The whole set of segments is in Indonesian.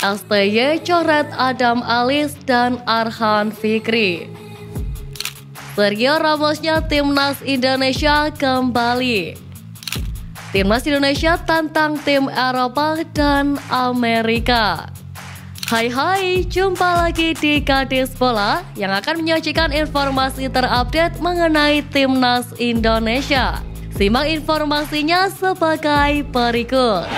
STY coret Adam Alis dan Arhan Fikri. Sergio Ramosnya Timnas Indonesia kembali. Timnas Indonesia tantang tim Eropa dan Amerika. Hai, jumpa lagi di Kadis Bola yang akan menyajikan informasi terupdate mengenai Timnas Indonesia. Simak informasinya sebagai berikut.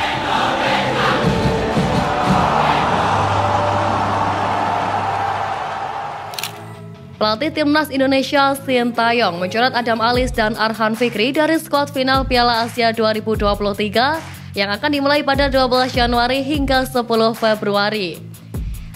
Pelatih Timnas Indonesia Sintayong mencoret Adam Alis dan Arhan Fikri dari skuad final Piala Asia 2023 yang akan dimulai pada 12 Januari hingga 10 Februari.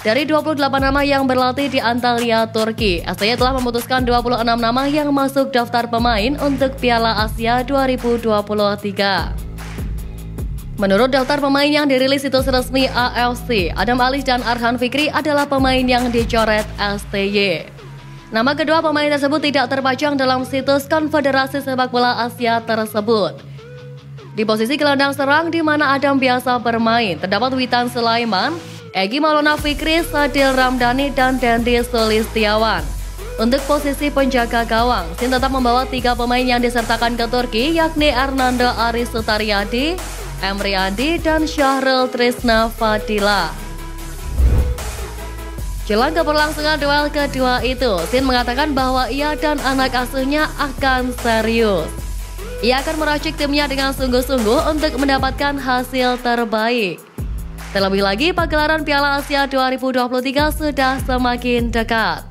Dari 28 nama yang berlatih di Antalya, Turki, STY telah memutuskan 26 nama yang masuk daftar pemain untuk Piala Asia 2023. Menurut daftar pemain yang dirilis situs resmi AFC, Adam Alis dan Arhan Fikri adalah pemain yang dicoret STY. Nama kedua pemain tersebut tidak terpajang dalam situs Konfederasi Sepak Bola Asia tersebut. Di posisi gelandang serang di mana Adam biasa bermain, terdapat Witan Sulaiman, Egy Maulana Fikri, Sadil Ramdhani, dan Dendi Sulistiawan. Untuk posisi penjaga gawang, Sin tetap membawa 3 pemain yang disertakan ke Turki, yakni Hernando Aris Sutaryadi, Emre Andi, dan Syahrul Trisna Fadila. Jelang keberlangsungan duel kedua itu, Sin mengatakan bahwa ia dan anak asuhnya akan serius. Ia akan meracik timnya dengan sungguh-sungguh untuk mendapatkan hasil terbaik. Terlebih lagi, pagelaran Piala Asia 2023 sudah semakin dekat.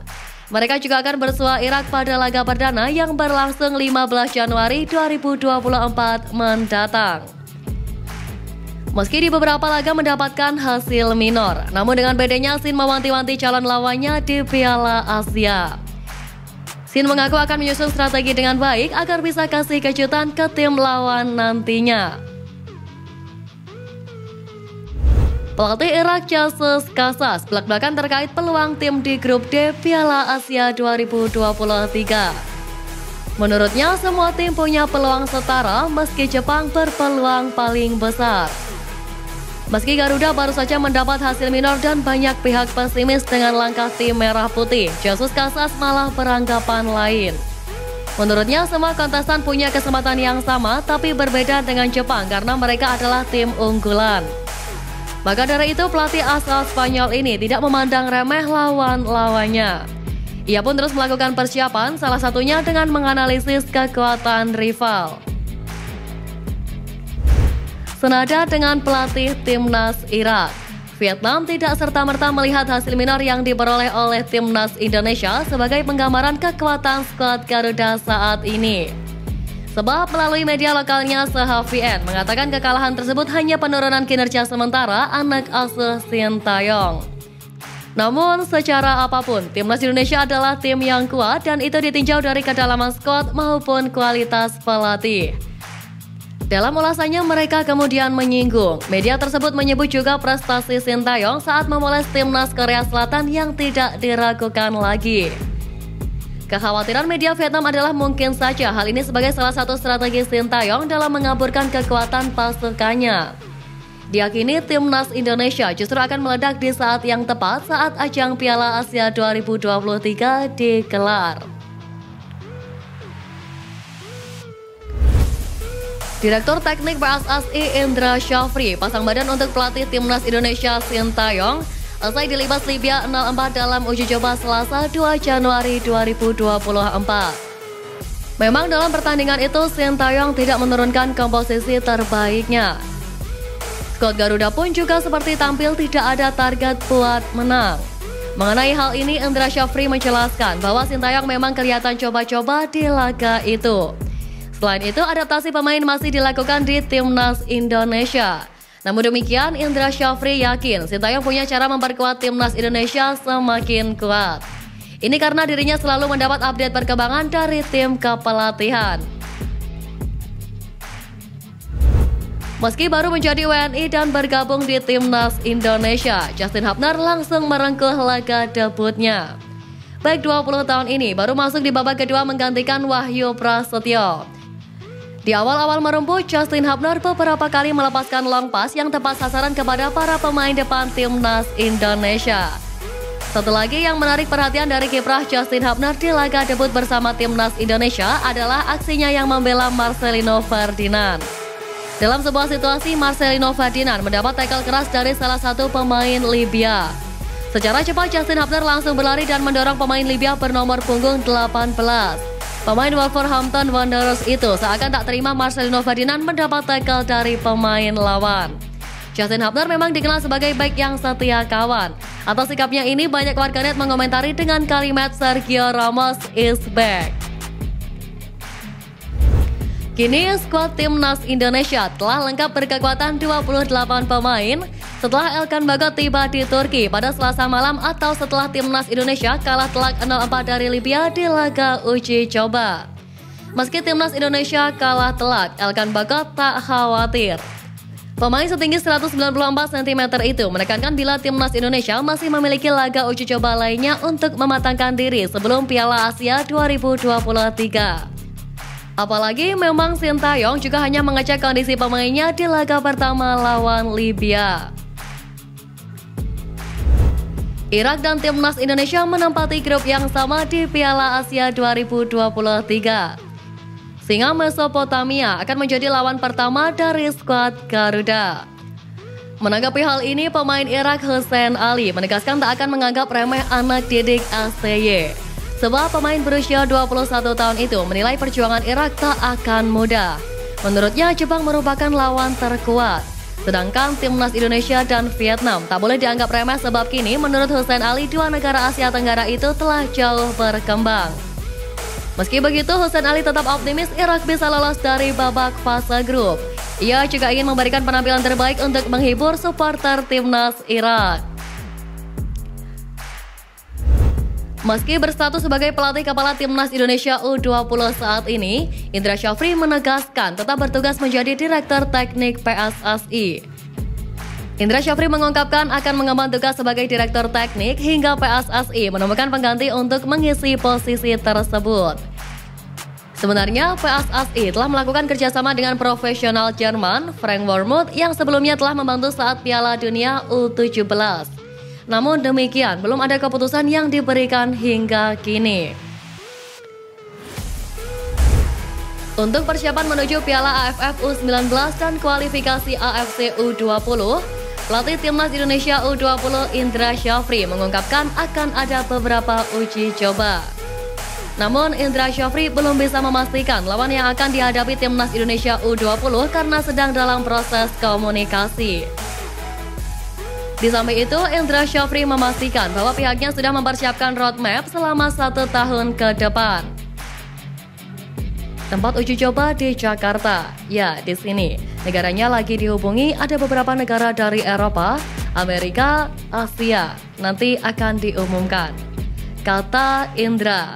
Mereka juga akan bersua Irak pada laga perdana yang berlangsung 15 Januari 2024 mendatang. Meski di beberapa laga mendapatkan hasil minor, namun dengan bedanya Sin mewanti-wanti calon lawannya di Piala Asia. Sin mengaku akan menyusun strategi dengan baik agar bisa kasih kejutan ke tim lawan nantinya. Pelatih Irak Jesus Casas belak-belakan terkait peluang tim di grup D Piala Asia 2023. Menurutnya semua tim punya peluang setara meski Jepang berpeluang paling besar. Meski Garuda baru saja mendapat hasil minor dan banyak pihak pesimis dengan langkah tim merah putih, Jesus Casas malah beranggapan lain. Menurutnya semua kontestan punya kesempatan yang sama tapi berbeda dengan Jepang karena mereka adalah tim unggulan. Maka dari itu pelatih asal Spanyol ini tidak memandang remeh lawan-lawannya. Ia pun terus melakukan persiapan, salah satunya dengan menganalisis kekuatan rival. Senada dengan pelatih Timnas Irak, Vietnam tidak serta-merta melihat hasil minor yang diperoleh oleh Timnas Indonesia sebagai penggambaran kekuatan skuad Garuda saat ini. Sebab melalui media lokalnya SHVN mengatakan kekalahan tersebut hanya penurunan kinerja sementara anak asuh Sintayong. Namun secara apapun, Timnas Indonesia adalah tim yang kuat dan itu ditinjau dari kedalaman skuad maupun kualitas pelatih. Dalam ulasannya mereka kemudian menyinggung, media tersebut menyebut juga prestasi Sintayong saat memoles Timnas Korea Selatan yang tidak diragukan lagi. Kekhawatiran media Vietnam adalah mungkin saja hal ini sebagai salah satu strategi Sintayong dalam mengaburkan kekuatan pasukannya. Diyakini Timnas Indonesia justru akan meledak di saat yang tepat saat ajang Piala Asia 2023 digelar. Direktur Teknik PSSI Indra Syafri pasang badan untuk pelatih Timnas Indonesia Sintayong usai dilibas Libya 0-4 dalam uji coba Selasa 2 Januari 2024. Memang dalam pertandingan itu Sintayong tidak menurunkan komposisi terbaiknya. Skuad Garuda pun juga seperti tampil tidak ada target buat menang. Mengenai hal ini Indra Syafri menjelaskan bahwa Sintayong memang kelihatan coba-coba di laga itu. Selain itu, adaptasi pemain masih dilakukan di Timnas Indonesia. Namun demikian, Indra Syafri yakin Sintayong punya cara memperkuat Timnas Indonesia semakin kuat. Ini karena dirinya selalu mendapat update perkembangan dari tim kepelatihan. Meski baru menjadi WNI dan bergabung di Timnas Indonesia, Justin Hubner langsung merengkuh laga debutnya. Back 20 tahun ini baru masuk di babak kedua menggantikan Wahyu Prasetyo. Di awal-awal merumput, Justin Hubner beberapa kali melepaskan long pass yang tepat sasaran kepada para pemain depan timnas Indonesia. Satu lagi yang menarik perhatian dari kiprah Justin Hubner di laga debut bersama timnas Indonesia adalah aksinya yang membela Marcelino Ferdinand. Dalam sebuah situasi, Marcelino Ferdinand mendapat tackle keras dari salah satu pemain Libya. Secara cepat, Justin Hubner langsung berlari dan mendorong pemain Libya bernomor punggung 18. Pemain Wolverhampton Wanderers itu seakan tak terima Marcelino Ferdinand mendapat tackle dari pemain lawan. Justin Hubner memang dikenal sebagai bek yang setia kawan. Atas sikapnya ini, banyak warganet mengomentari dengan kalimat Sergio Ramos is back. Kini skuad timnas Indonesia telah lengkap berkekuatan 28 pemain setelah Elkan Bagot tiba di Turki pada Selasa malam atau setelah timnas Indonesia kalah telak 0-4 dari Libya di laga uji coba. Meski timnas Indonesia kalah telak, Elkan Bagot tak khawatir. Pemain setinggi 194 cm itu menekankan bila timnas Indonesia masih memiliki laga uji coba lainnya untuk mematangkan diri sebelum Piala Asia 2023. Apalagi memang Sintayong juga hanya mengecek kondisi pemainnya di laga pertama lawan Libya. Irak dan timnas Indonesia menempati grup yang sama di Piala Asia 2023. Singa Mesopotamia akan menjadi lawan pertama dari skuad Garuda. Menanggapi hal ini, pemain Irak Hussein Ali menegaskan tak akan menganggap remeh anak didik STY. Sebab pemain berusia 21 tahun itu menilai perjuangan Irak tak akan mudah. Menurutnya, Jepang merupakan lawan terkuat. Sedangkan timnas Indonesia dan Vietnam tak boleh dianggap remeh sebab kini menurut Hussein Ali dua negara Asia Tenggara itu telah jauh berkembang. Meski begitu, Hussein Ali tetap optimis Irak bisa lolos dari babak fase grup. Ia juga ingin memberikan penampilan terbaik untuk menghibur supporter timnas Irak. Meski berstatus sebagai pelatih kepala timnas Indonesia U20 saat ini, Indra Syafri menegaskan tetap bertugas menjadi Direktur Teknik PSSI. Indra Syafri mengungkapkan akan mengemban tugas sebagai Direktur Teknik hingga PSSI menemukan pengganti untuk mengisi posisi tersebut. Sebenarnya PSSI telah melakukan kerjasama dengan profesional Jerman Frank Wormuth yang sebelumnya telah membantu saat Piala Dunia U17. Namun demikian, belum ada keputusan yang diberikan hingga kini. Untuk persiapan menuju Piala AFF U19 dan kualifikasi AFC U20, pelatih timnas Indonesia U20 Indra Syafri mengungkapkan akan ada beberapa uji coba. Namun Indra Syafri belum bisa memastikan lawan yang akan dihadapi timnas Indonesia U20 karena sedang dalam proses komunikasi. Di samping itu, Indra Syafri memastikan bahwa pihaknya sudah mempersiapkan roadmap selama 1 tahun ke depan. Tempat uji coba di Jakarta. Ya, di sini. Negaranya lagi dihubungi ada beberapa negara dari Eropa, Amerika, Asia. Nanti akan diumumkan, kata Indra.